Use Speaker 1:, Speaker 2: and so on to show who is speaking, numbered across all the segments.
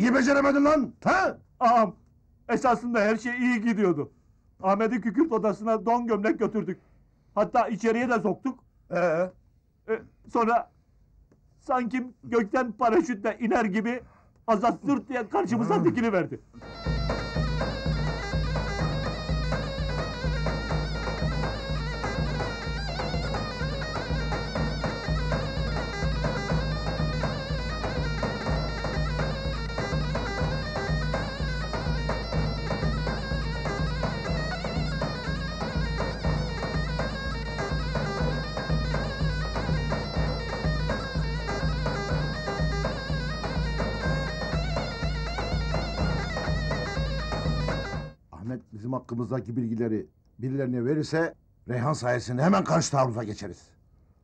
Speaker 1: Neyi beceremedin lan? Ha?
Speaker 2: Ağam, esasında her şey iyi gidiyordu. Ahmet'i kükürt odasına don gömlek götürdük. Hatta içeriye de soktuk.
Speaker 1: Ee?
Speaker 2: Sonra sanki gökten paraşütle iner gibi Azat zırt diye karşımıza dikiliverdi.
Speaker 1: Ahmet bizim hakkımızdaki bilgileri birilerine verirse Reyhan sayesinde hemen karşı taarruza geçeriz.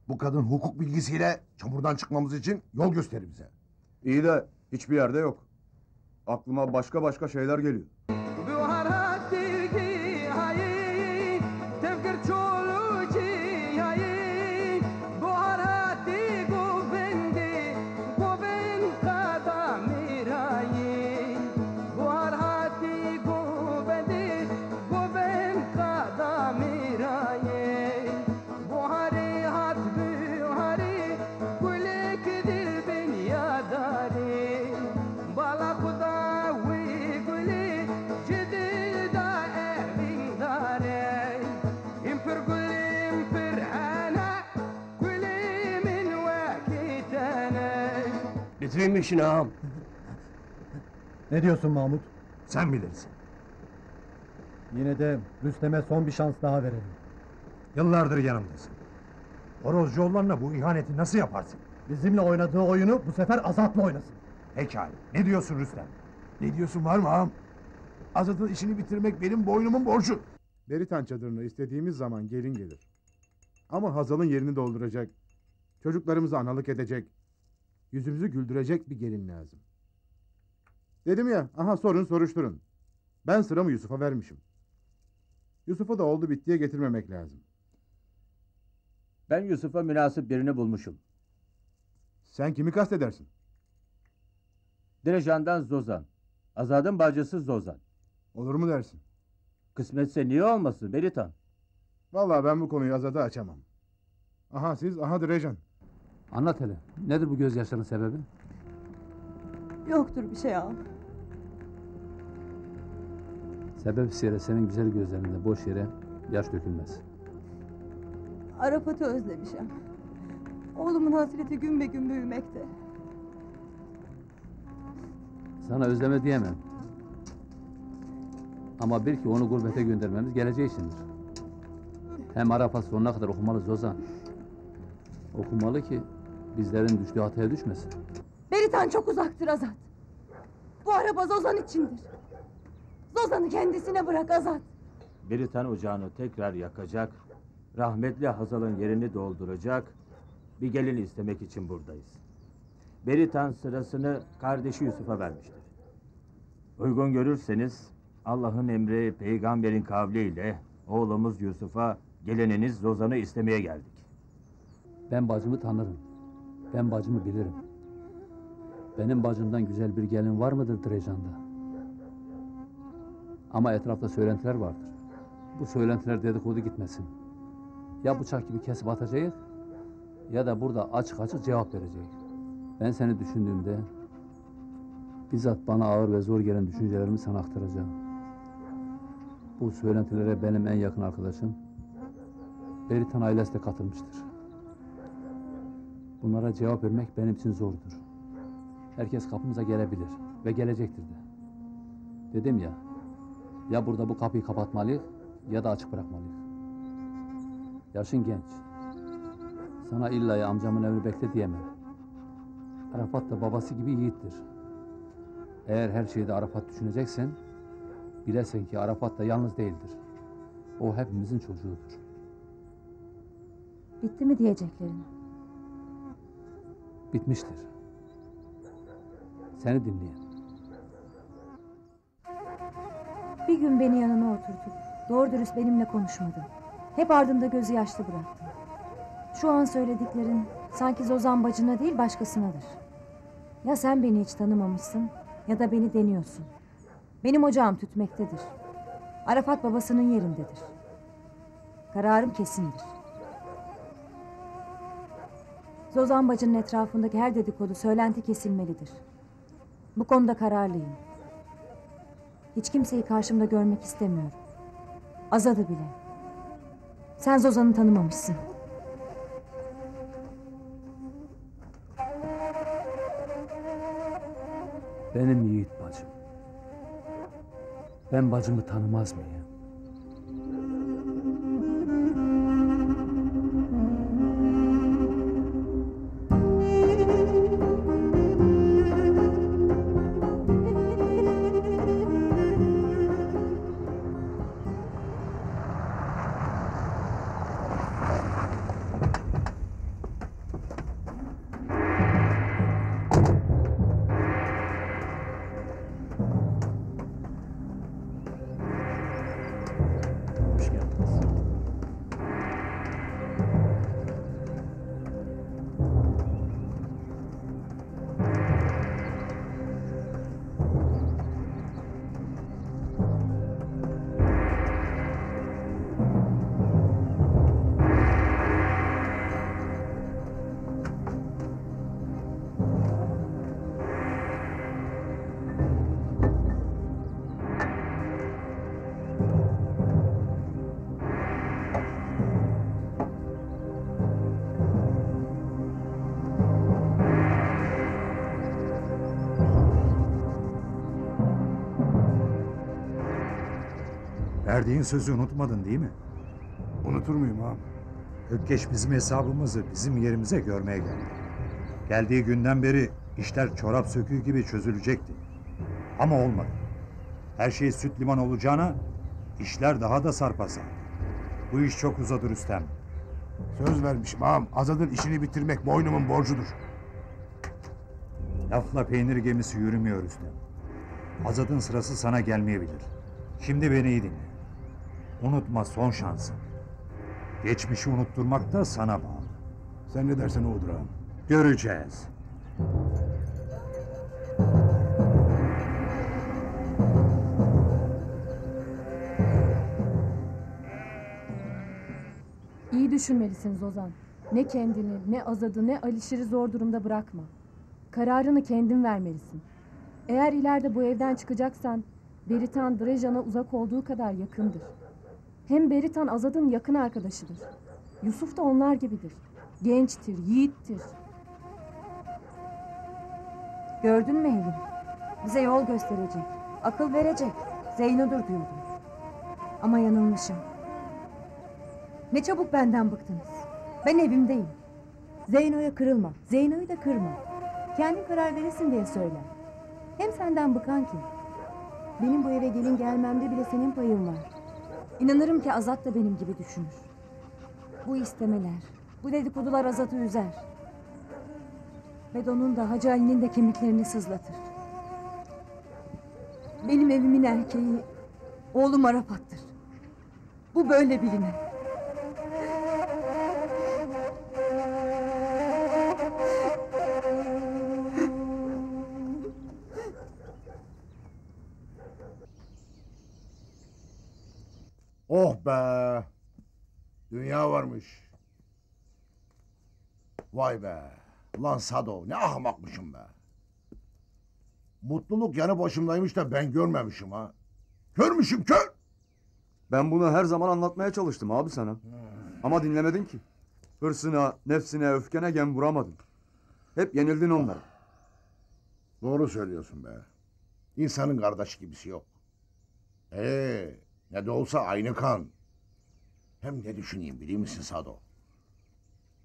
Speaker 1: Bu kadın hukuk bilgisiyle çamurdan çıkmamız için yol gösterir bize.
Speaker 3: İyi de hiçbir yerde yok. Aklıma başka şeyler geliyor.
Speaker 4: Bitireyim işini ağam.
Speaker 5: Ne diyorsun Mahmut?
Speaker 1: Sen bilirsin.
Speaker 5: Yine de Rüstem'e son bir şans daha verelim.
Speaker 1: Yıllardır yanımdasın. Horozcuoğullarına bu ihaneti nasıl yaparsın?
Speaker 5: Bizimle oynadığı oyunu bu sefer Azat'la oynasın.
Speaker 1: Pekala. Ne diyorsun Rüstem? Ne diyorsun var mı ağam? Azat'ın işini bitirmek benim boynumun borcu.
Speaker 6: Beritan çadırına istediğimiz zaman gelin gelir. Ama Hazal'ın yerini dolduracak, çocuklarımıza analık edecek, yüzümüzü güldürecek bir gelin lazım. Dedim ya, aha sorun soruşturun. Ben sıramı Yusuf'a vermişim. Yusuf'u da oldu bittiye getirmemek lazım.
Speaker 4: Ben Yusuf'a münasip birini bulmuşum.
Speaker 6: Sen kimi kastedersin?
Speaker 4: Direjan'dan Zozan. Azad'ın bacısı Zozan.
Speaker 6: Olur mu dersin?
Speaker 4: Kısmetse niye olmasın Beritan?
Speaker 6: Vallahi ben bu konuyu Azad'a açamam. Aha siz, aha Direjan.
Speaker 7: Anlat hele. Nedir bu gözyaşlarının sebebi?
Speaker 8: Yoktur bir şey ağam.
Speaker 7: Sebepsiz yere senin güzel gözlerinde boş yere yaş dökülmez.
Speaker 8: Arafat'ı özlemişim. Oğlumun hasreti gün be gün büyümekte.
Speaker 7: Sana özleme diyemem. Ama bil ki onu gurbete göndermemiz geleceği içindir. Hem Arafat sonuna kadar okumalı Zozan. Okumalı ki bizlerin düştüğü hataya düşmesin.
Speaker 8: Beritan çok uzaktır Azat. Bu araba Zozan içindir. Zozan'ı kendisine bırak Azat.
Speaker 4: Beritan ocağını tekrar yakacak, rahmetli Hazal'ın yerini dolduracak bir gelin istemek için buradayız. Beritan sırasını kardeşi Yusuf'a vermiştir. Uygun görürseniz Allah'ın emri, peygamberin kavliyle oğlumuz Yusuf'a gelininiz Zozan'ı istemeye geldik.
Speaker 7: Ben bacımı tanırım. Ben bacımı bilirim. Benim bacımdan güzel bir gelin var mıdır Direjan'da? Ama etrafta söylentiler vardır. Bu söylentiler dedikodu gitmesin. Ya bıçak gibi kesip atacağız, ya da burada açık açık cevap vereceğiz. Ben seni düşündüğümde bizzat bana ağır ve zor gelen düşüncelerimi sana aktaracağım. Bu söylentilere benim en yakın arkadaşım Beritan ailesi de katılmıştır. Bunlara cevap vermek benim için zordur. Herkes kapımıza gelebilir ve gelecektir de. Dedim ya, ya burada bu kapıyı kapatmalıyız ya da açık bırakmalıyız. Yaşın genç. Sana illa amcamın evini bekle diyemem. Arafat da babası gibi yiğittir. Eğer her şeyde Arafat düşüneceksen, bilesin ki Arafat da yalnız değildir. O hepimizin çocuğudur.
Speaker 8: Bitti mi diyeceklerin?
Speaker 7: Bitmiştir. Seni dinleyen.
Speaker 8: Bir gün beni yanına oturtup doğru dürüst benimle konuşmadın. Hep ardımda gözü yaşlı bıraktın. Şu an söylediklerin sanki Zozan bacına değil başkasınadır. Ya sen beni hiç tanımamışsın Ya da beni deniyorsun. Benim ocağım tütmektedir. Arafat babasının yerindedir. Kararım kesindir. Zozan bacının etrafındaki her dedikodu, söylenti kesilmelidir. Bu konuda kararlıyım. Hiç kimseyi karşımda görmek istemiyorum. Azad'ı bile. Sen Zozan'ı tanımamışsın.
Speaker 7: Benim yiğit bacım. Ben bacımı tanımaz mıyım? Hoş geldiniz.
Speaker 9: Verdiğin sözü unutmadın değil mi?
Speaker 1: Unutur muyum ağam?
Speaker 9: Ökkeş bizim hesabımızı bizim yerimize görmeye geldi. Geldiği günden beri işler çorap söküğü gibi çözülecekti. Ama olmadı. Her şey süt liman olacağına işler daha da sarpasar. Bu iş çok uzadı Rüstem.
Speaker 1: Söz vermişim ağam. Azad'ın işini bitirmek boynumun borcudur.
Speaker 9: Lafla peynir gemisi yürümüyor Rüstem. Azad'ın sırası sana gelmeyebilir. Şimdi beni iyi dinle. Unutma, son şansın. Geçmişi unutturmak da sana bağlı.
Speaker 1: Sen ne dersen o olur ağam.
Speaker 9: Göreceğiz.
Speaker 10: İyi düşünmelisin Zozan. Ne kendini, ne Azad'ı, ne Alişir'i zor durumda bırakma. Kararını kendin vermelisin. Eğer ileride bu evden çıkacaksan, Beritan Drejan'a uzak olduğu kadar yakındır. Hem Beritan Azad'ın yakın arkadaşıdır. Yusuf da onlar gibidir. Gençtir, yiğittir.
Speaker 8: Gördün mü Helin? Bize yol gösterecek, akıl verecek. Zeyno'dur diyordum. Ama yanılmışım. Ne çabuk benden bıktınız. Ben evimdeyim.
Speaker 11: Zeyno'ya kırılma. Zeyno'yu da kırma. Kendin karar verirsin diye söyle. Hem senden bıkan kim? Benim bu eve gelin gelmemde bile senin payın var.
Speaker 8: İnanırım ki Azat da benim gibi düşünür. Bu istemeler, bu dedikodular Azat'ı üzer. Bedon'un da Hacı Ali'nin de kemiklerini sızlatır. Benim evimin erkeği oğlum Arafat'tır. Bu böyle bilinir.
Speaker 1: Oh be! Dünya varmış. Vay be! Lan Sado, ne ahmakmışım be! Mutluluk yanı başımdaymış da ben görmemişim ha. Körmüşüm kör!
Speaker 3: Ben bunu her zaman anlatmaya çalıştım abi sana. Ama dinlemedin ki. Hırsına, nefsine, öfkene gem vuramadın. Hep yenildin onlara.
Speaker 1: Doğru söylüyorsun be. İnsanın kardeşi gibisi yok. Ne de olsa aynı kan. Hem ne düşüneyim biliyor musun Sado?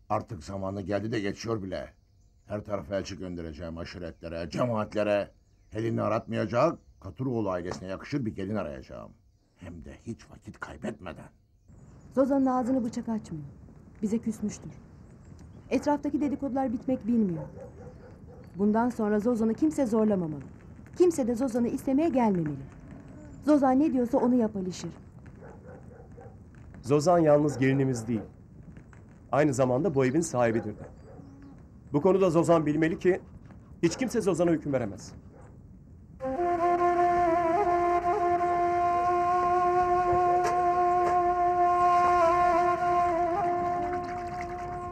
Speaker 1: Artık zamanı geldi de geçiyor bile. Her tarafa elçi göndereceğim aşiretlere, cemaatlere. Elini aratmayacak, Katuroğlu ailesine yakışır bir gelin arayacağım. Hem de hiç vakit kaybetmeden.
Speaker 11: Zozan'ın ağzını bıçak açmıyor. Bize küsmüştür. Etraftaki dedikodular bitmek bilmiyor. Bundan sonra Zozan'ı kimse zorlamamalı. Kimse de Zozan'ı istemeye gelmemeli. Zozan ne diyorsa onu yap Alişir.
Speaker 12: Zozan yalnız gelinimiz değil. Aynı zamanda bu evin sahibidir de. Bu konuda Zozan bilmeli ki hiç kimse Zozan'a hüküm veremez.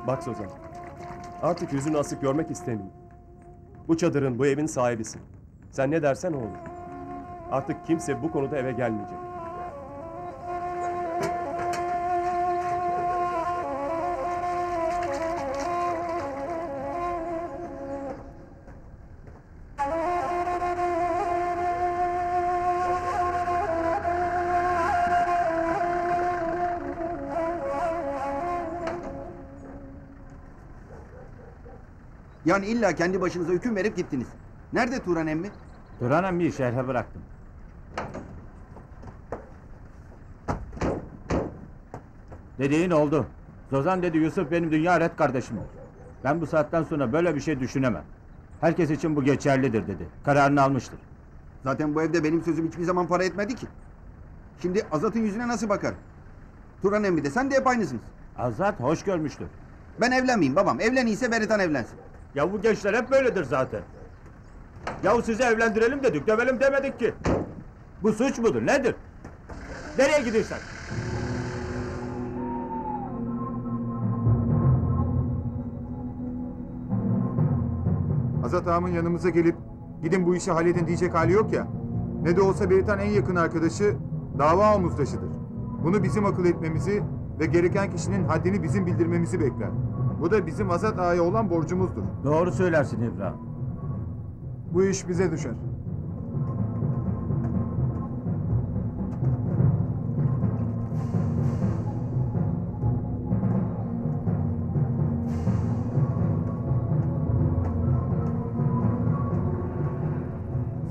Speaker 12: Bak Sozan, artık yüzünü asık görmek istemiyorum. Bu çadırın, bu evin sahibisin. Sen ne dersen o olur. Artık kimse bu konuda eve gelmeyecek.
Speaker 13: Yani illa kendi başınıza hüküm verip gittiniz. Nerede Turan emmi?
Speaker 4: Turan emmiyi şerhe bıraktım. Dediğin oldu. Zozan dedi Yusuf benim dünya ret kardeşimdir. Ben bu saatten sonra böyle bir şey düşünemem. Herkes için bu geçerlidir dedi. Kararını almıştır.
Speaker 13: Zaten bu evde benim sözüm hiçbir zaman para etmedi ki. Şimdi Azat'ın yüzüne nasıl bakar? Turan emmi de sen de hep aynısınız.
Speaker 4: Azat hoş görmüştür.
Speaker 13: Ben evlenmeyeyim babam. Evleniyse Beritan evlensin.
Speaker 4: Ya bu gençler hep böyledir zaten. Yahu sizi evlendirelim dedik, dövelim demedik ki. Bu suç mudur, nedir? Nereye gidiyorsun?
Speaker 6: Azat ağamın yanımıza gelip gidin bu işi halledin diyecek hali yok ya. Ne de olsa Beritan en yakın arkadaşı, dava omuzdaşıdır. Bunu bizim akıl etmemizi ve gereken kişinin haddini bizim bildirmemizi bekler. Bu da bizim Azat ağaya olan borcumuzdur.
Speaker 4: Doğru söylersin İbrahim.
Speaker 6: Bu iş bize düşer.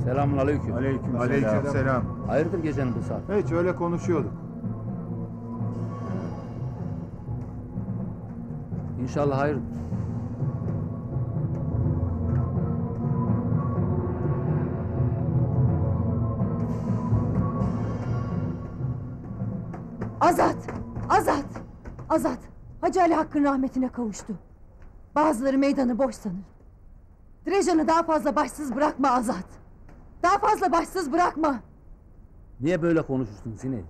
Speaker 7: Selamünaleyküm.
Speaker 6: Aleykümselam.
Speaker 7: Hayırdır gecenin bu saat?
Speaker 6: Hiç öyle konuşuyorduk.
Speaker 7: İnşallah hayırdır.
Speaker 8: Azat! Azat! Azat! Hacı Ali Hakk'ın rahmetine kavuştu. Bazıları meydanı boş sanır. Drejan'ı daha fazla başsız bırakma Azat! Daha fazla başsız bırakma!
Speaker 7: Niye böyle konuşursun Zine?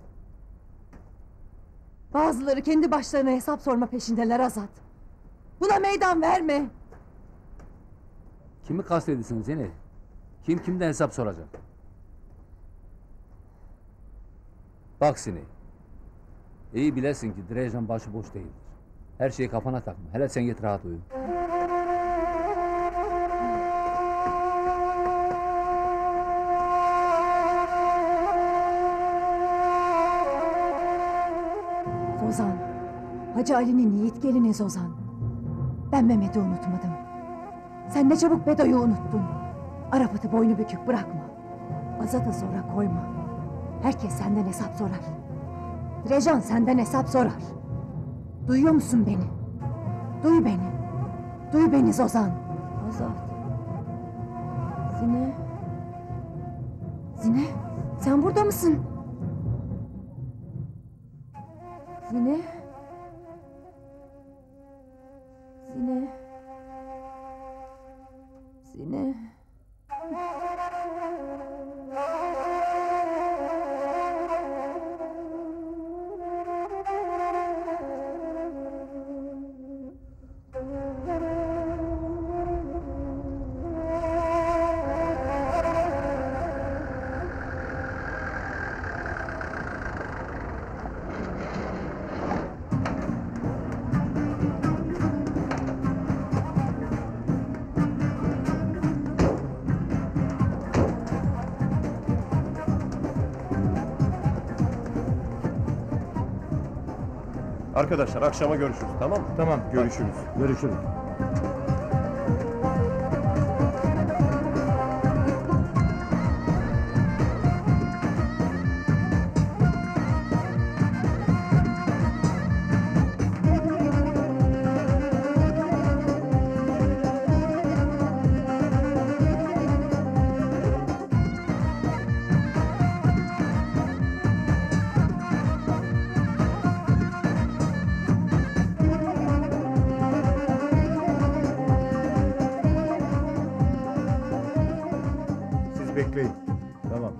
Speaker 8: Bazıları kendi başlarına hesap sorma peşindeler Azat. Buna meydan verme!
Speaker 7: Kimi kastediyorsun Zine? Kim kimden hesap soracak? Bak Zine. İyi bilesin ki Drejan başıboş değildir. Her şeyi kafana takma. Hele sen git rahat uyu.
Speaker 8: Zozan, Hacı Ali'nin yiğit gelini Zozan. Ben Mehmet'i unutmadım. Sen ne çabuk Bedo'yu unuttun. Arafat'ı boynu bükük bırakma. Azat'ı zora koyma. Herkes senden hesap sorar. Drejan senden hesap sorar. Duyuyor musun beni? Duy beni. Duy beni Zozan. Azat. Zine. Zine, sen burada mısın? Zine. Zine. Zine.
Speaker 12: Arkadaşlar akşama görüşürüz, tamam mı?
Speaker 2: Tamam, görüşürüz.
Speaker 4: Görüşürüz.
Speaker 6: Siz bekleyin.
Speaker 2: Tamam.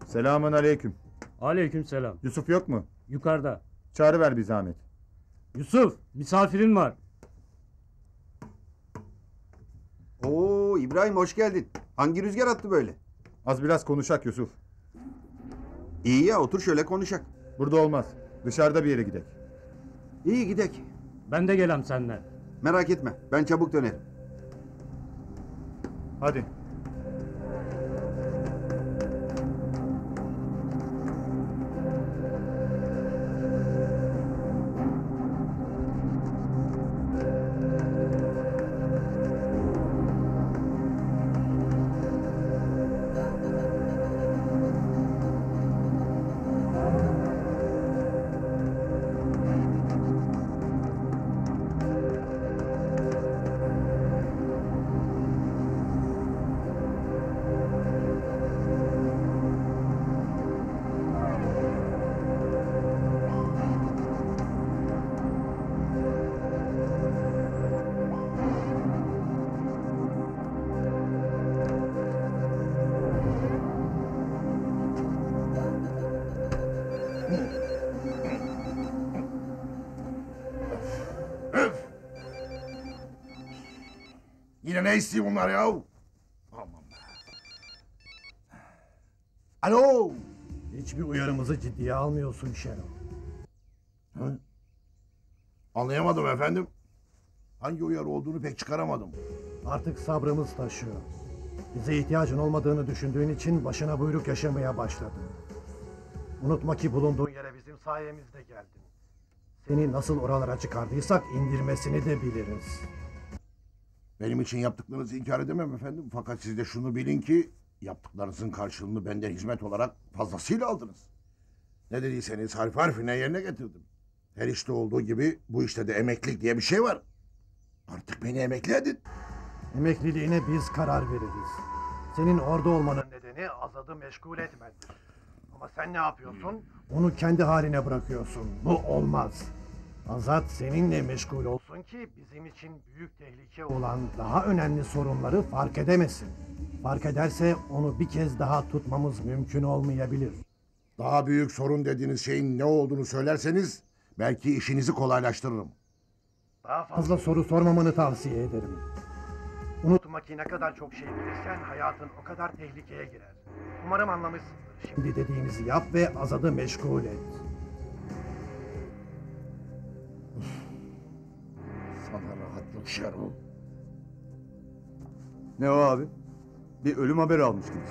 Speaker 6: Selamun aleyküm.
Speaker 2: Aleykümselam.
Speaker 6: Yusuf yok mu?
Speaker 2: Yukarıda.
Speaker 6: Çağrıver bir zahmet.
Speaker 2: Yusuf, misafirin var.
Speaker 13: Oo İbrahim hoş geldin. Hangi rüzgar attı böyle?
Speaker 6: Az biraz konuşak Yusuf.
Speaker 13: İyi ya otur şöyle konuşak.
Speaker 6: Burada olmaz. Dışarıda bir yere gidelim.
Speaker 13: İyi gidek.
Speaker 2: Ben de gelem senden.
Speaker 13: Merak etme ben çabuk dönerim.
Speaker 6: Hadi.
Speaker 1: Yine ne istiyor bunlar ya? Aman be. Alo.
Speaker 5: Hiçbir uyarımızı ciddiye almıyorsun Şenol.
Speaker 1: Hı? Anlayamadım efendim. Hangi uyarı olduğunu pek çıkaramadım.
Speaker 5: Artık sabrımız taşıyor. Bize ihtiyacın olmadığını düşündüğün için başına buyruk yaşamaya başladın. Unutma ki bulunduğun yere bizim sayemizde geldin. Seni nasıl oralara çıkardıysak indirmesini de biliriz.
Speaker 1: Benim için yaptıklarınızı inkar edemem efendim. Fakat siz de şunu bilin ki yaptıklarınızın karşılığını benden hizmet olarak fazlasıyla aldınız. Ne dediyseniz harf harfine yerine getirdim. Her işte olduğu gibi bu işte de emeklilik diye bir şey var. Artık beni emekli edin.
Speaker 5: Emekliliğine biz karar veririz. Senin orada olmanın nedeni Azad'ı meşgul etmendir. Ama sen ne yapıyorsun? Onu kendi haline bırakıyorsun. Bu olmaz. Azat seninle meşgul olsun ki bizim için büyük tehlike olan daha önemli sorunları fark edemesin. Fark ederse onu bir kez daha tutmamız mümkün olmayabilir.
Speaker 1: Daha büyük sorun dediğiniz şeyin ne olduğunu söylerseniz belki işinizi kolaylaştırırım.
Speaker 5: Daha fazla soru sormamanı tavsiye ederim. Unutma ki ne kadar çok şey bilirsen hayatın o kadar tehlikeye girer. Umarım anlamışsındır. Şimdi dediğimizi yap ve Azad'ı meşgul et.
Speaker 1: Sana rahatlık Şerol.
Speaker 3: Ne o abi? Bir ölüm haberi almıştınız.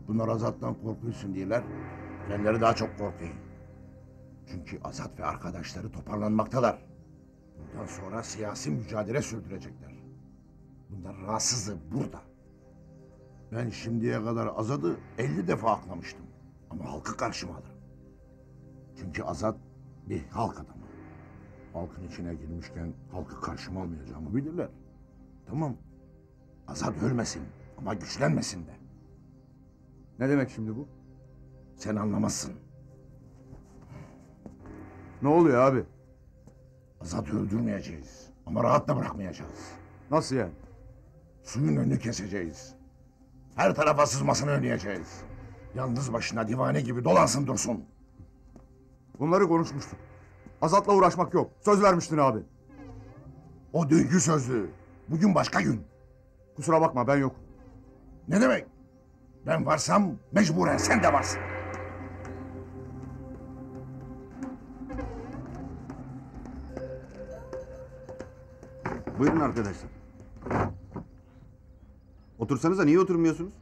Speaker 1: Bunlar Azat'tan korkuyorsun diyorlar. Kendileri daha çok korkuyor. Çünkü Azat ve arkadaşları toparlanmaktalar. Bundan sonra siyasi mücadele sürdürecekler. Bunlar rahatsızı burada. Ben şimdiye kadar Azat'ı 50 defa aklamıştım. Ama halkı karşıma alırım. Çünkü Azat bir halk adamı. Halkın içine girmişken halkı karşıma almayacağımı bilirler. Tamam. Azat ölmesin ama güçlenmesin de.
Speaker 3: Ne demek şimdi bu?
Speaker 1: Sen anlamazsın.
Speaker 3: Ne oluyor abi?
Speaker 1: Azat'ı öldürmeyeceğiz ama rahat da bırakmayacağız.
Speaker 3: Nasıl yani?
Speaker 1: Suyun önünü keseceğiz. Her tarafa sızmasını önleyeceğiz. Yalnız başına divane gibi dolansın dursun.
Speaker 3: Bunları konuşmuştuk. Azat'la uğraşmak yok. Söz vermiştin abi.
Speaker 1: O dünkü sözlü. Bugün başka gün.
Speaker 3: Kusura bakma ben yokum.
Speaker 1: Ne demek? Ben varsam mecburen sen de varsın.
Speaker 13: Buyurun arkadaşlar. Otursanıza niye oturmuyorsunuz?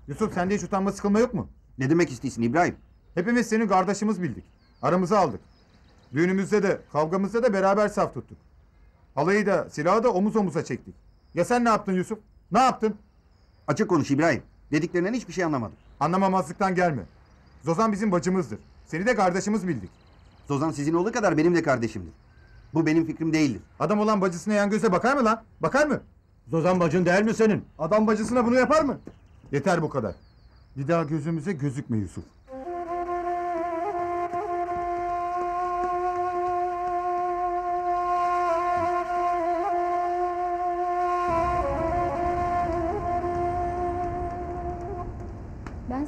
Speaker 6: Yusuf sende hiç utanma sıkılma yok mu?
Speaker 13: Ne demek istiyorsun İbrahim?
Speaker 6: Hepimiz seni kardeşimiz bildik. Aramıza aldık. Düğünümüzde de kavgamızda da beraber saf tuttuk. Halayı da silahı da omuz omuza çektik. Ya sen ne yaptın Yusuf? Ne yaptın?
Speaker 13: Açık konuş İbrahim. Dediklerinden hiçbir şey anlamadım.
Speaker 6: Anlamamazlıktan gelme. Zozan bizim bacımızdır. Seni de kardeşimiz bildik.
Speaker 13: Zozan sizin olduğu kadar benim de kardeşimdir. Bu benim fikrim değildir.
Speaker 6: Adam olan bacısına yan göze bakar mı lan? Bakar mı?
Speaker 2: Zozan bacın değil mi senin?
Speaker 6: Adam bacısına bunu yapar mı? Yeter bu kadar. Bir daha gözümüze gözükme Yusuf.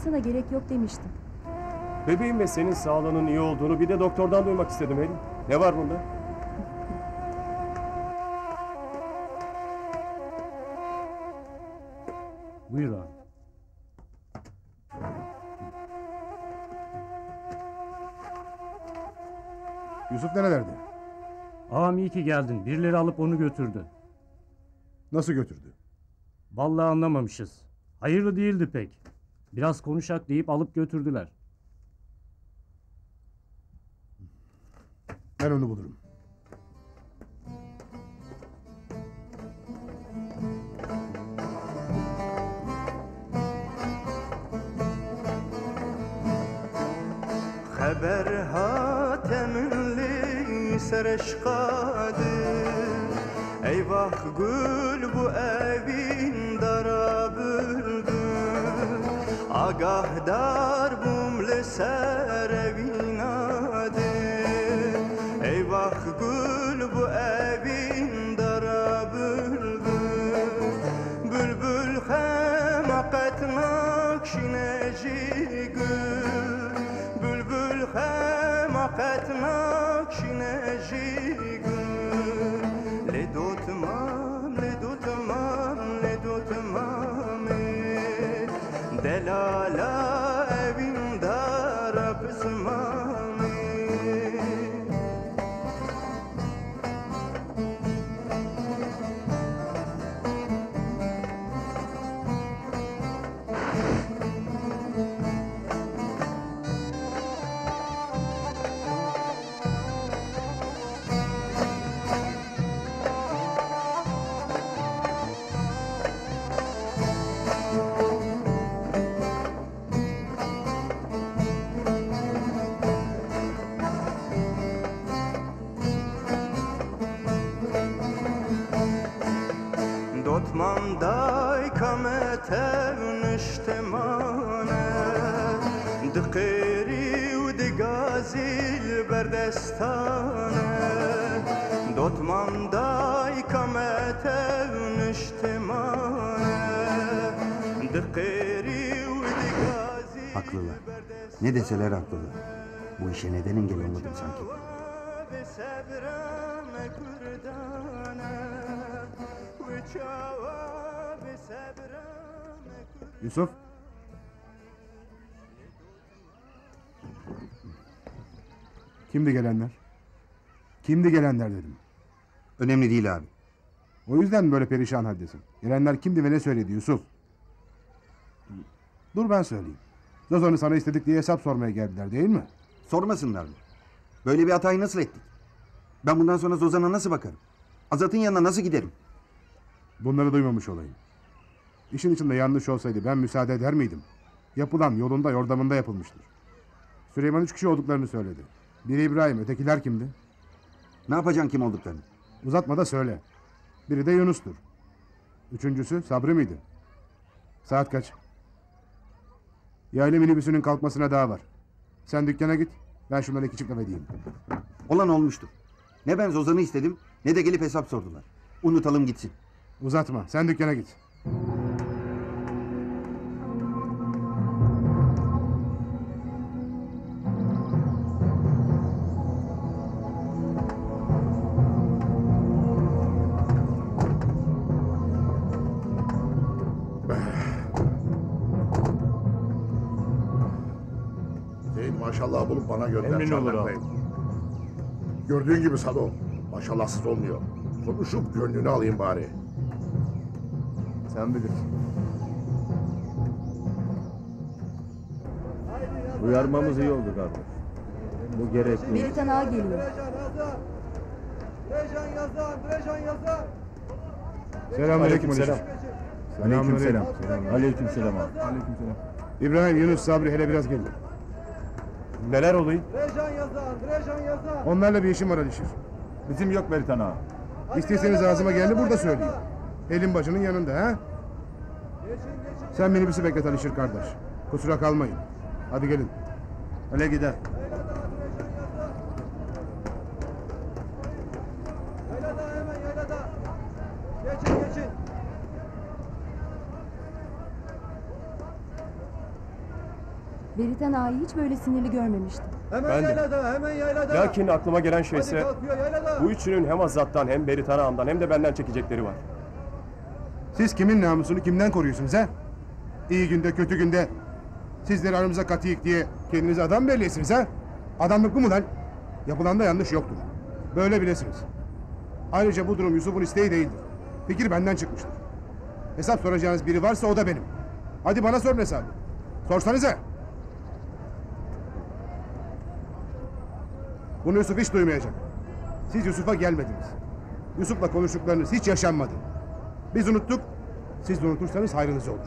Speaker 11: sana gerek yok demiştim.
Speaker 12: Bebeğim ve senin sağlığının iyi olduğunu bir de doktordan duymak istedim Helin. Ne var bunda?
Speaker 14: Buyur abi.
Speaker 6: Yusuf nerelerde?
Speaker 14: Ağam iyi ki geldin. Birileri alıp onu götürdü.
Speaker 6: Nasıl götürdü?
Speaker 14: Vallahi anlamamışız. Hayırlı değildi pek. Biraz konuşak deyip alıp götürdüler.
Speaker 6: Ben onu bulurum.
Speaker 15: خبر هاتم li serşkadır Eyvah gül bu evin dara büldü Agahdar bumle ser evinadır Eyvah gül bu evin dara büldü Bülbül hemakat nakşineci gül Bülbül hemakat nakşineci gül Le dutmam, le dutmam, le dutmam Delala evin dara pısmami Dotman dai kamet evniştemane Dikiri u digazil berdestane Dotman dai kamet evniştemane Dikiri u digazil
Speaker 13: Haklılar. Ne deseler haklılar. Bu işe neden engel olmadım sanki?
Speaker 6: Yusuf. Kimdi gelenler? Kimdi gelenler dedim.
Speaker 13: Önemli değil abi.
Speaker 6: O yüzden mi böyle perişan haldesin? Gelenler kimdi ve ne söyledi Yusuf? Dur ben söyleyeyim. Zozan'ı sana istedik diye hesap sormaya geldiler değil mi?
Speaker 13: Sormasınlar mı? Böyle bir hatayı nasıl ettik? Ben bundan sonra Zozan'a nasıl bakarım? Azat'ın yanına nasıl giderim?
Speaker 6: Bunları duymamış olayım. İşin içinde yanlış olsaydı ben müsaade eder miydim? Yapılan yolunda yordamında yapılmıştır. Süleyman 3 kişi olduklarını söyledi. Biri İbrahim, ötekiler kimdi?
Speaker 13: Ne yapacaksın kim olduklarını?
Speaker 6: Uzatma da söyle. Biri de Yunus'tur. Üçüncüsü Sabri miydi? Saat kaç? Yaylı minibüsünün kalkmasına daha var. Sen dükkana git, ben şundan 2 çift laf edeyim.
Speaker 13: Olan olmuştur. Ne ben Zozan'ı istedim, ne de gelip hesap sordular. Unutalım gitsin.
Speaker 6: Uzatma, sen dükkana git.
Speaker 1: Zeyn maşallah bulup bana gönder.
Speaker 2: Emin olur
Speaker 1: Çardak'tayım. Gördüğün gibi Sado. Maşallahsız olmuyor. Konuşup gönlünü alayım bari.
Speaker 6: Sen bilirsin.
Speaker 4: Uyarmamız iyi oldu kardeş. Bu gerekli.
Speaker 8: Beritan ağa geliyor.
Speaker 6: Selamünaleyküm.
Speaker 12: Aleykümselam.
Speaker 6: Selamünaleyküm.
Speaker 4: Aleykümselam abi.
Speaker 6: Aleykümselam. İbrahim, Yunus, Sabri hele biraz gelin.
Speaker 12: Neler oluyor?
Speaker 6: Onlarla bir işim var Alişir.
Speaker 14: Bizim yok Beritan ağa.
Speaker 6: İsterseniz ağzıma geldi burada söyleyeyim. Elin bacının yanında ha? Sen minibüsü beklet Alişir kardeş. Kusura kalmayın. Hadi gelin.
Speaker 14: Öyle gider.
Speaker 11: Beritan ağayı hiç böyle sinirli görmemiştim.
Speaker 12: Ben de. Lakin aklıma gelen şeyse bu üçünün hem Azat'tan hem Beritan ağamdan hem de benden çekecekleri var.
Speaker 6: Siz kimin namusunu kimden koruyorsunuz ha? İyi günde kötü günde sizleri aramıza katıyık diye kendinize adam belliyorsunuz ha? Adamlık bu mu lan? Yapılanda yanlış yoktur. Böyle bilesiniz. Ayrıca bu durum Yusuf'un isteği değildir. Fikir benden çıkmıştır. Hesap soracağınız biri varsa o da benim. Hadi bana sorun hesabı. Sorsanıza. Bunu Yusuf hiç duymayacak. Siz Yusuf'a gelmediniz. Yusuf'la konuştuklarınız hiç yaşanmadı. Biz unuttuk, siz de unutursanız hayrınıza olur.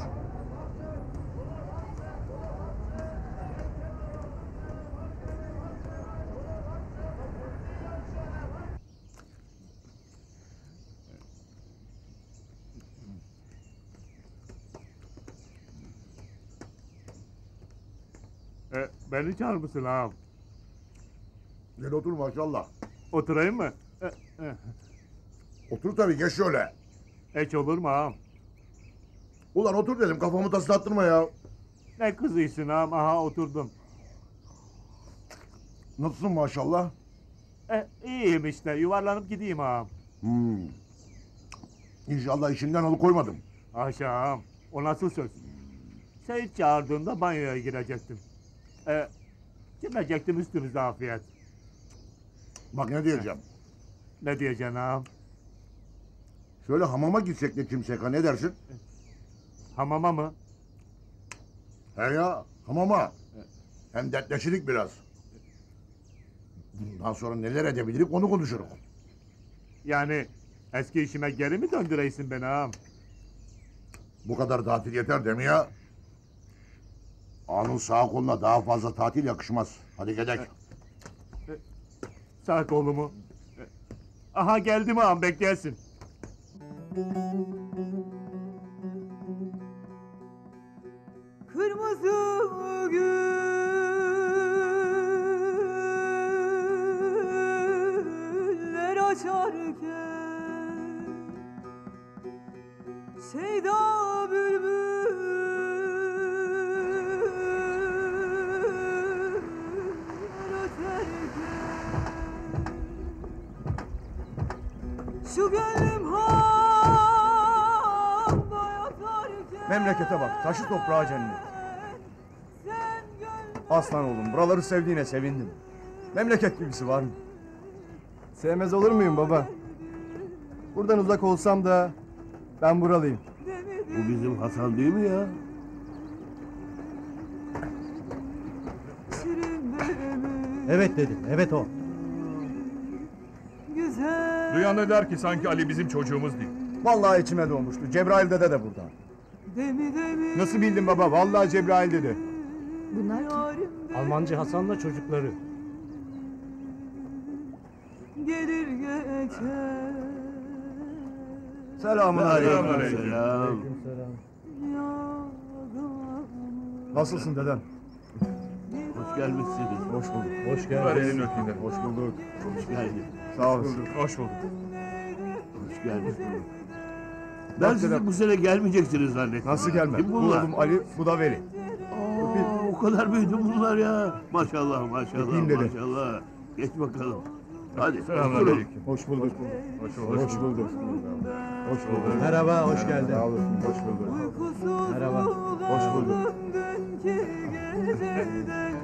Speaker 2: Beni çağır mısın ağam?
Speaker 1: Gel otur maşallah.
Speaker 2: Oturayım mı?
Speaker 1: Otur tabii, geç şöyle.
Speaker 2: Hiç olur mu ağam?
Speaker 1: Ulan otur dedim, kafamı taslattırma ya.
Speaker 2: Ne kızıysın ağam, aha oturdum.
Speaker 1: Nasılsın maşallah?
Speaker 2: İyiyim işte, yuvarlanıp gideyim ağam.
Speaker 1: İnşallah işimden alıkoymadım.
Speaker 2: Haşa ağam, o nasıl söz? Seyit çağırdığında banyoya girecektim. Çimecektim üstünüze afiyet.
Speaker 1: Bak ne diyeceğim.
Speaker 2: Ne diyeceksin ağam?
Speaker 1: Şöyle hamama gitsek de Kimseka, ne dersin?
Speaker 2: Hamama mı?
Speaker 1: He ya, hamama. Hem dertleşirik biraz. Bundan sonra neler edebilirik onu konuşuruz.
Speaker 2: Yani eski işime geri mi döndüreysin beni ağam?
Speaker 1: Bu kadar tatil yeter değil mi ya? Ağanın sağ koluna daha fazla tatil yakışmaz. Hadi gidelim.
Speaker 2: Sağ kolumu. Aha geldi mi ağam, bekleyesin.
Speaker 15: Kırmızı güller açarken Şeyda bülbül öterken Şu gönlüm hamda yatarken
Speaker 3: Memlekete bak, taşı toprağa cennet. Aslan oğlum, buraları sevdiğine sevindim. Memleket gibisi var mı?
Speaker 16: Sevmez olur muyum baba? Buradan uzak olsam da ben buralıyım.
Speaker 17: Bu bizim Hasan değil mi ya?
Speaker 5: Evet dedim, evet o.
Speaker 18: Duyan da der ki sanki Ali bizim çocuğumuz değil.
Speaker 3: Vallahi içime doğmuştu. Cebrail dede de burada.
Speaker 6: Nasıl bildin baba? Vallahi Cebrail dedi.
Speaker 11: Bunlar kim?
Speaker 14: Almancı Hasan'la çocukları.
Speaker 15: Gelir geçer
Speaker 3: Selamun aleyküm.
Speaker 17: Selam.
Speaker 3: Nasılsın dedem?
Speaker 17: Hoş gelmişsiniz.
Speaker 3: Hoş bulduk.
Speaker 14: Hoş
Speaker 18: Ver elini
Speaker 14: geldin.
Speaker 18: öpeyim de.
Speaker 3: Hoş bulduk.
Speaker 17: Hoş geldin.
Speaker 3: Sağ olasın.
Speaker 18: Hoş bulduk.
Speaker 17: Hoş geldin. Ben sizi bu sene gelmeyeceksiniz zannettim.
Speaker 3: Nasıl gelme?
Speaker 17: Kim
Speaker 3: Bu
Speaker 17: bunlar?
Speaker 3: oğlum Ali, bu da Veli.
Speaker 17: O kadar büyüdü bunlar ya. Maşallah maşallah
Speaker 3: Öpeyim dedi.
Speaker 17: maşallah. Geç bakalım. Hadi.
Speaker 18: Selamünaleyküm.
Speaker 3: Hoş bulduk.
Speaker 18: Hoş bulduk.
Speaker 3: Hoş bulduk. Hoş bulduk.
Speaker 5: Merhaba, hoş geldin.
Speaker 3: Sağ olasın. Hoş bulduk.
Speaker 5: Merhaba.
Speaker 3: Hoş bulduk.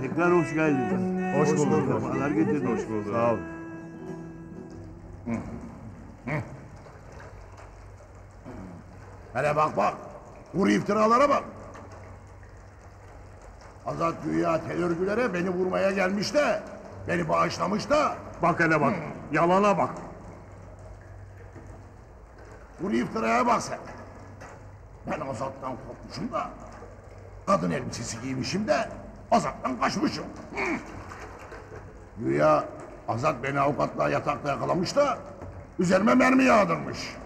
Speaker 17: Tekrar hoş geldiniz.
Speaker 3: Hoş bulduk.
Speaker 17: Sefalar getirdin.
Speaker 18: Hoş bulduk.
Speaker 3: Sağ ol.
Speaker 1: Hele bak bak. Vur iftiralara bak. Azat güya tel örgülere beni vurmaya gelmiş de, beni bağışlamış da.
Speaker 2: Bak hele bak, yalana bak.
Speaker 1: Vur iftiraya bak sen. Ben Azat'tan korkmuşum da, kadın elbisesi giymişim de Azat'tan kaçmışım. Güya Azat beni avukatla yatakta yakalamış da üzerime mermi yağdırmış.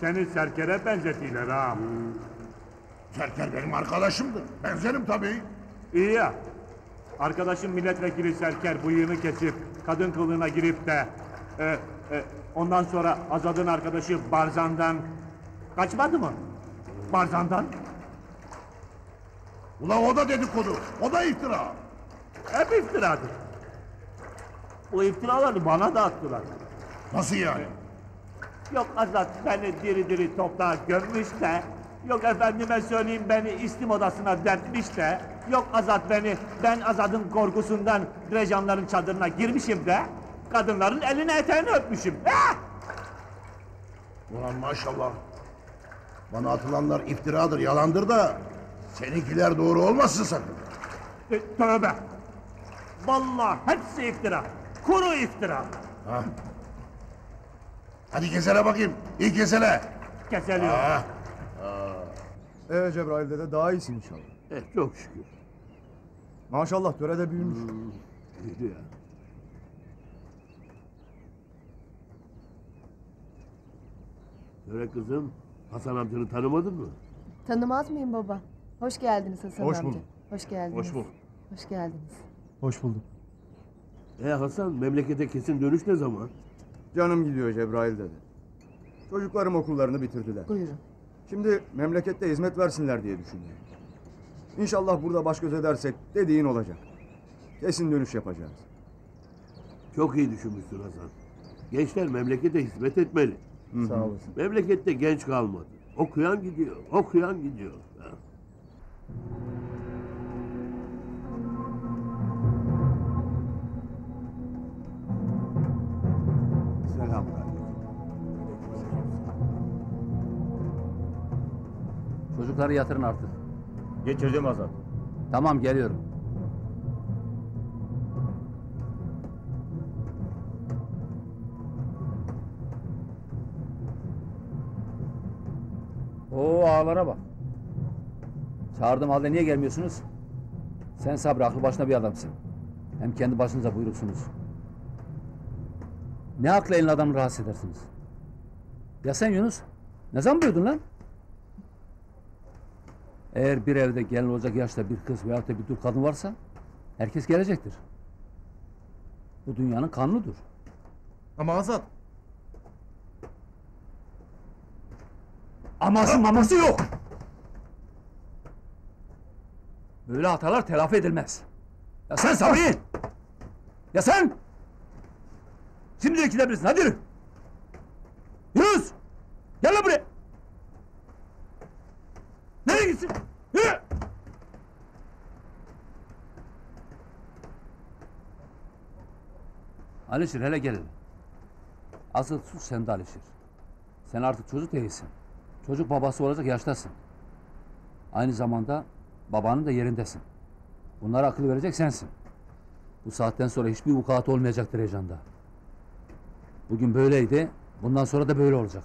Speaker 2: Seni Serker'e benzetiyorlar ağam.
Speaker 1: Serker benim arkadaşımdı. Benzerim tabii.
Speaker 2: İyi ya. Arkadaşım milletvekili Serker bıyığını kesip kadın kılığına girip de ondan sonra Azad'ın arkadaşı Barzan'dan kaçmadı mı? Barzan'dan?
Speaker 1: Ulan o da dedikodu, o da iftira.
Speaker 2: Hep iftiradır. Bu iftiraları bana da attılar.
Speaker 1: Nasıl yani?
Speaker 2: Yok Azat beni diri diri toprağa gömmüş de, yok efendime söyleyeyim beni istim odasına dertmiş de, yok Azat ben Azat'ın korkusundan Drejanların çadırına girmişim de, kadınların elini eteğini öpmüşüm.
Speaker 1: Ulan maşallah. Bana atılanlar iftiradır, yalandır da seninkiler doğru olmasın sakın.
Speaker 2: Tövbe! Vallahi hepsi iftira, kuru iftira.
Speaker 1: Ha. Hadi kesene bakayım, iyi kesene.
Speaker 2: Keseliyor.
Speaker 3: Cebrail dede daha iyisin inşallah.
Speaker 17: Çok şükür.
Speaker 3: Maşallah töre de büyümüş.
Speaker 17: İyiydi ya. Töre kızım, Hasan amcanı tanımadın mı?
Speaker 11: Tanımaz mıyım baba? Hoş geldiniz Hasan
Speaker 3: Hoş
Speaker 11: amca.
Speaker 3: bulduk.
Speaker 11: Hoş geldiniz.
Speaker 17: Hoş bulduk.
Speaker 11: Hoş geldiniz.
Speaker 3: Hoş bulduk.
Speaker 17: Hasan, memlekete kesin dönüş ne zaman?
Speaker 3: Canım gidiyor Cebrail dede. Çocuklarım okullarını bitirdiler.
Speaker 11: Buyurun.
Speaker 3: Şimdi memlekette hizmet versinler diye düşünüyorum. İnşallah burada baş göz edersek dediğin olacak. Kesin dönüş yapacağız.
Speaker 17: Çok iyi düşünmüşsün Hasan. Gençler memlekete hizmet etmeli.
Speaker 3: Sağ olasın.
Speaker 17: Memlekette genç kalmadı. Okuyan gidiyor, okuyan gidiyor. Ha.
Speaker 7: Çocukları yatırın artık.
Speaker 4: Geçirdim Azat.
Speaker 7: Tamam geliyorum. Oo ağalara bak. Çağırdım halde niye gelmiyorsunuz? Sen Sabri aklı başına bir adamsın. Hem kendi başınıza buyruksunuz. Ne akla elin adamı rahatsız edersiniz? Ya sen Yunus? Ne zaman büyüdün lan? Eğer bir evde gelin olacak yaşta bir kız veyahut da bir dul kadın varsa herkes gelecektir. Bu dünyanın kanunudur.
Speaker 6: Ama Azat.
Speaker 7: Aması maması yok. Böyle hatalar telafi edilmez. Ya sen Sabri! Ya sen! Şimdi de gidebilirsin, hadi yürü! Yunus! Gel lan buraya! Nereye gitsin? Yürü! Alişir hele gelin. Asıl suç sende Alişir. Sen artık çocuk değilsin. Çocuk babası olacak yaştasın. Aynı zamanda babanın da yerindesin. Bunlara akıl verecek sensin. Bu saatten sonra hiçbir vukuat olmayacaktır Ecan'da. Bugün böyleydi, bundan sonra da böyle olacak.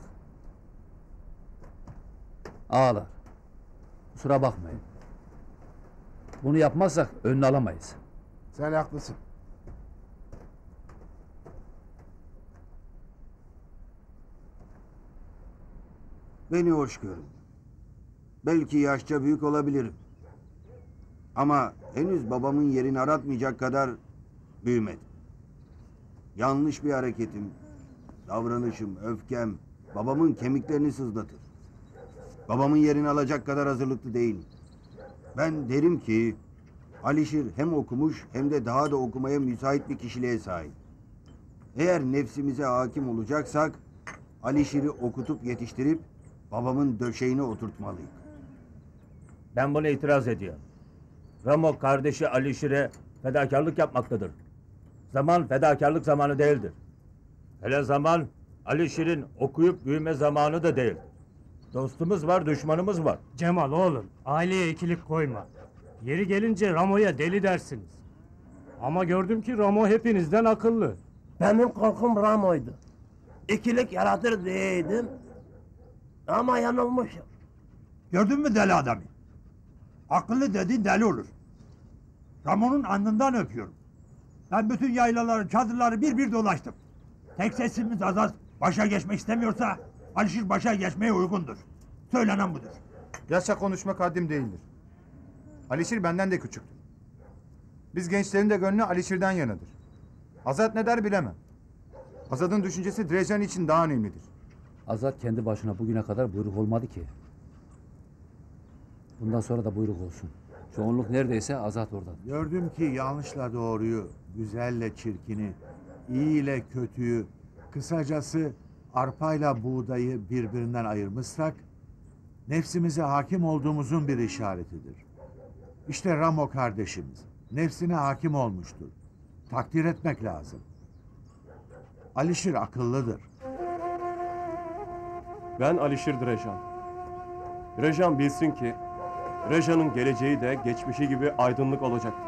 Speaker 7: Ağalar, kusura bakmayın. Bunu yapmazsak önünü alamayız.
Speaker 6: Sen haklısın.
Speaker 13: Beni hoş görün. Belki yaşça büyük olabilirim. Ama henüz babamın yerini aratmayacak kadar büyümedim. Yanlış bir hareketim, davranışım, öfkem babamın kemiklerini sızlatır. Babamın yerini alacak kadar hazırlıklı değilim. Ben derim ki Alişir hem okumuş hem de daha da okumaya müsait bir kişiliğe sahip. Eğer nefsimize hakim olacaksak Alişir'i okutup yetiştirip babamın döşeğine oturtmalıyım.
Speaker 4: Ben buna itiraz ediyorum. Ramo kardeşi Alişir'e fedakarlık yapmaktadır. Zaman fedakarlık zamanı değildir. Hele zaman Alişir'in okuyup büyüme zamanı da değildir. Dostumuz var, düşmanımız var.
Speaker 14: Cemal oğlum, aileye ikilik koyma. Yeri gelince Ramo'ya deli dersiniz. Ama gördüm ki Ramo hepinizden akıllı.
Speaker 17: Benim korkum Ramo'ydu. İkilik yaratır diyeydim. Ama yanılmışım.
Speaker 9: Gördün mü deli adamı? Akıllı dediğin deli olur. Ramon'un alnından öpüyorum. Ben bütün yaylaları, çadırları bir dolaştım. Tek sesimiz Azat başa geçmek istemiyorsa Alişir başa geçmeye uygundur. Söylenen budur.
Speaker 6: Yaşça konuşmak haddim değildir. Alişir benden de küçüktür. Biz gençlerin de gönlü Alişir'den yanadır. Azat ne der bilemem. Azat'ın düşüncesi Drejan için daha önemlidir.
Speaker 7: Azat kendi başına bugüne kadar buyruk olmadı ki. Bundan sonra da buyruk olsun. Çoğunluk neredeyse Azat orada.
Speaker 19: Gördüm ki yanlışla doğruyu, güzelle çirkini, iyi ile kötüyü, kısacası arpayla buğdayı birbirinden ayırmışsak, nefsimize hakim olduğumuzun bir işaretidir. İşte Ramo kardeşimiz, nefsine hakim olmuştur. Takdir etmek lazım. Alişir akıllıdır.
Speaker 12: Ben Alişir Drejan. Drejan bilsin ki Drejan'ın geleceği de geçmişi gibi aydınlık olacaktır.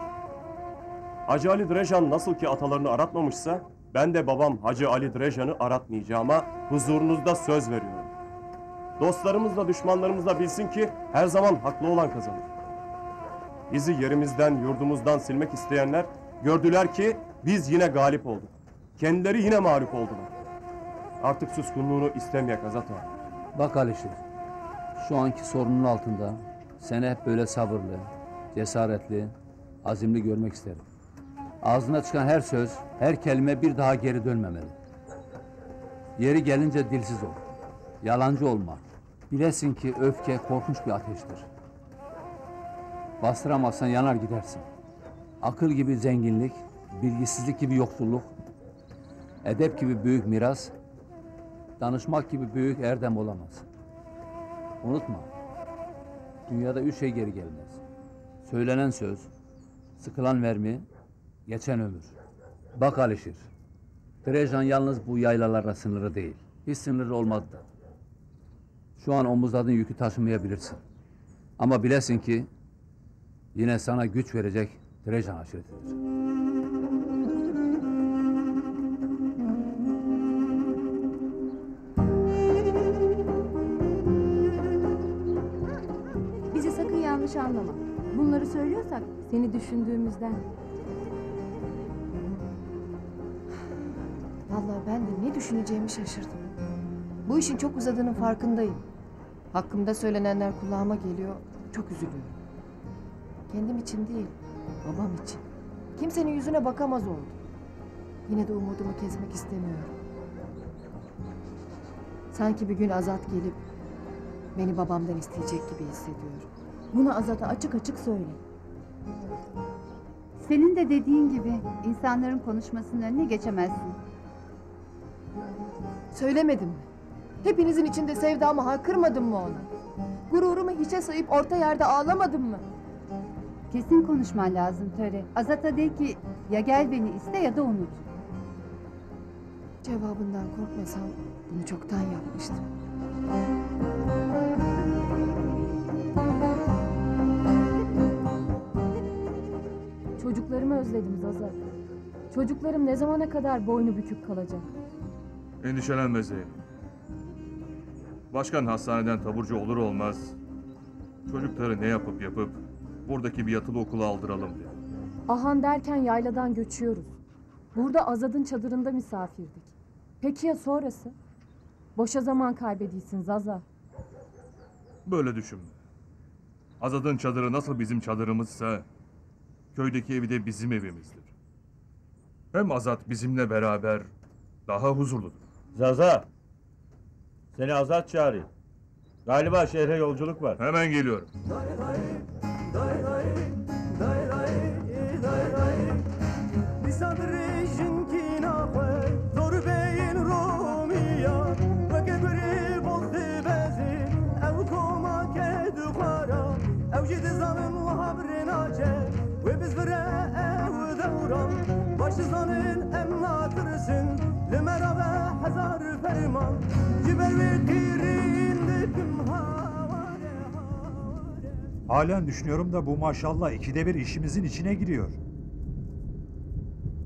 Speaker 12: Hacı Ali Drejan nasıl ki atalarını aratmamışsa ben de babam Hacı Ali Drejan'ı aratmayacağıma huzurunuzda söz veriyorum. Dostlarımız da düşmanlarımız da bilsin ki her zaman haklı olan kazanır. Bizi yerimizden, yurdumuzdan silmek isteyenler gördüler ki biz yine galip olduk. Kendileri yine mağlup oldular. Artık suskunluğunu istemeyek Azat abi.
Speaker 7: Bak Alişir, şu anki sorunun altında seni hep böyle sabırlı, cesaretli, azimli görmek isterim. Ağzına çıkan her söz, her kelime bir daha geri dönmemeli. Yeri gelince dilsiz ol, yalancı olma. Bilesin ki öfke korkunç bir ateştir. Bastıramazsan yanar gidersin. Akıl gibi zenginlik, bilgisizlik gibi yoksulluk, edep gibi büyük miras, danışmak gibi büyük erdem olamaz. Unutma, dünyada 3 şey geri gelmez. Söylenen söz, sıkılan mermi, geçen ömür. Bak Alişir, Drejan yalnız bu yaylalarla sınırı değil. Hiç sınırı olmadı da. Şu an omuzladığın yükü taşımayabilirsin. Ama bilesin ki yine sana güç verecek Drejan aşiretidir.
Speaker 11: Bizi sakın yanlış anlama. Bunları söylüyorsak seni düşündüğümüzden.
Speaker 20: Vallahi ben de ne düşüneceğimi şaşırdım. Bu işin çok uzadığının farkındayım. Hakkımda söylenenler kulağıma geliyor. Çok üzülüyorum. Kendim için değil, babam için. Kimsenin yüzüne bakamaz oldum. Yine de umudumu kesmek istemiyorum. Sanki bir gün Azat gelip beni babamdan isteyecek gibi hissediyorum.
Speaker 11: Bunu Azat'a açık açık söyle.
Speaker 21: Senin de dediğin gibi insanların konuşmasının önüne geçemezsin.
Speaker 20: Söylemedim mi? Hepinizin içinde sevdamı haykırmadım mı ona? Gururumu hiçe sayıp orta yerde ağlamadım mı?
Speaker 21: Kesin konuşman lazım Töre. Azat'a de ki ya gel beni iste ya da unut.
Speaker 20: Cevabından korkmasam bunu çoktan yapmıştım.
Speaker 10: Çocuklarımı özledim Zaza. Çocuklarım ne zamana kadar boynu bükük kalacak?
Speaker 18: Endişelenme Zeynep. Başkan hastaneden taburcu olur olmaz çocukları ne yapıp buradaki bir yatılı okula aldıralım dedi.
Speaker 10: Ahan derken yayladan göçüyoruz. Burada Azad'ın çadırında misafirdik. Peki ya sonrası? Boşa zaman kaybedilsin Zaza.
Speaker 18: Böyle düşünme. Azad'ın çadırı nasıl bizim çadırımızsa köydeki evi de bizim evimizdir. Hem Azad bizimle beraber daha huzurludur.
Speaker 2: Zaza, seni Azat çağırıyor. Galiba şehre yolculuk var.
Speaker 18: Hemen geliyorum.
Speaker 15: Başızanın emnatırsın Lemerabe hazar ferman Ciber ve kirin
Speaker 9: Halen düşünüyorum da bu maşallah ikide bir işimizin içine giriyor.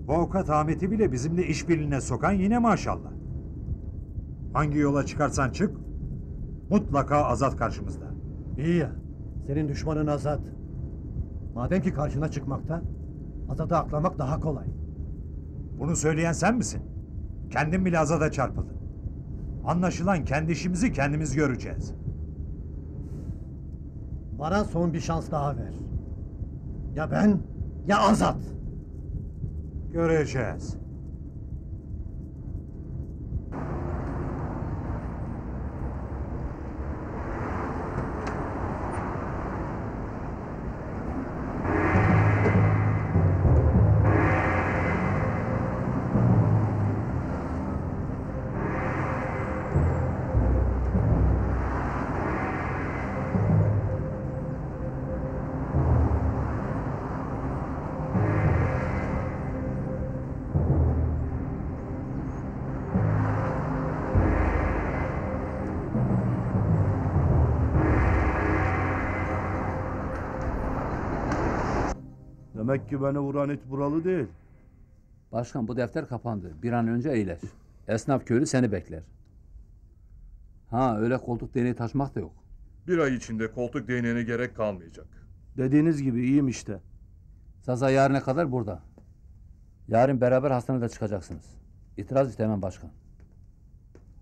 Speaker 9: Bu avukat Ahmet'i bile bizimle işbirliğine sokan yine maşallah. Hangi yola çıkarsan çık, mutlaka Azat karşımızda.
Speaker 5: İyi ya, senin düşmanın Azat. Madem ki karşına çıkmakta, Azat'ı aklamak daha kolay.
Speaker 9: Bunu söyleyen sen misin? Kendin bile Azat'a çarpıldın. Anlaşılan kendi işimizi kendimiz göreceğiz.
Speaker 5: Bana son bir şans daha ver. Ya ben, ya Azat.
Speaker 9: Göreceğiz.
Speaker 8: Demek ki beni vuran it buralı değil.
Speaker 7: Başkan bu defter kapandı. Bir an önce iyileş. Esnaf köylü seni bekler. Ha öyle koltuk değneği taşımak da yok.
Speaker 18: Bir ay içinde koltuk değneğine gerek kalmayacak.
Speaker 8: Dediğiniz gibi iyiyim işte.
Speaker 7: Zaza yarına kadar burada. Yarın beraber hastanede çıkacaksınız. İtiraz istemem başkan.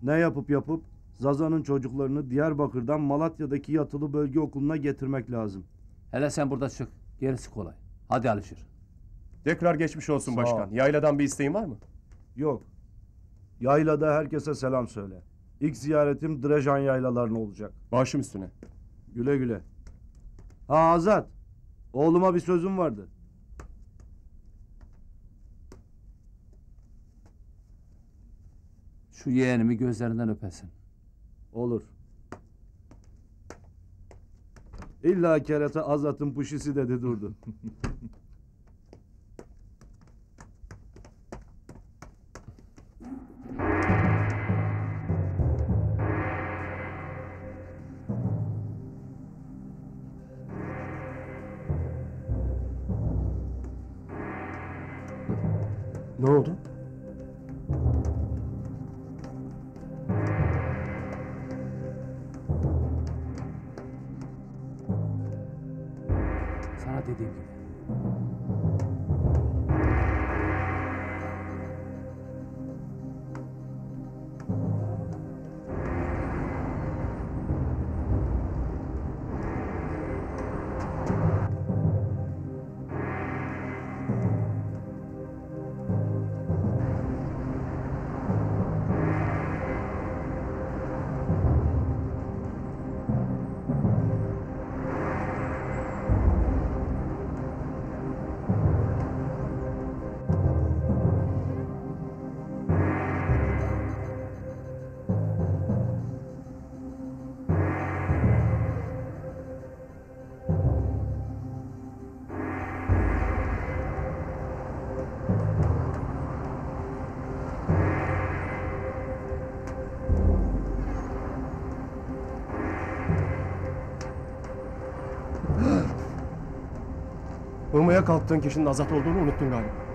Speaker 8: Ne yapıp Zaza'nın çocuklarını Diyarbakır'dan Malatya'daki yatılı bölge okuluna getirmek lazım.
Speaker 7: Hele sen burada çık. Gerisi kolay. Hadi Alişir.
Speaker 12: Tekrar geçmiş olsun
Speaker 8: Sağ ol.
Speaker 12: başkan. Yayladan bir isteğin var mı?
Speaker 8: Yok. Yaylada herkese selam söyle. İlk ziyaretim Drejan yaylalarına olacak.
Speaker 12: Başım üstüne.
Speaker 8: Güle güle. Ha Azat. Oğluma bir sözüm vardı.
Speaker 7: Şu yeğenimi gözlerinden öpesin.
Speaker 8: Olur. İlla kerata Azat'ın puşisi dedi durdu.
Speaker 12: Ne oldu?
Speaker 7: Sana dediğim gibi.
Speaker 12: Vurmaya kalktığın kişinin Azat olduğunu unuttun galiba.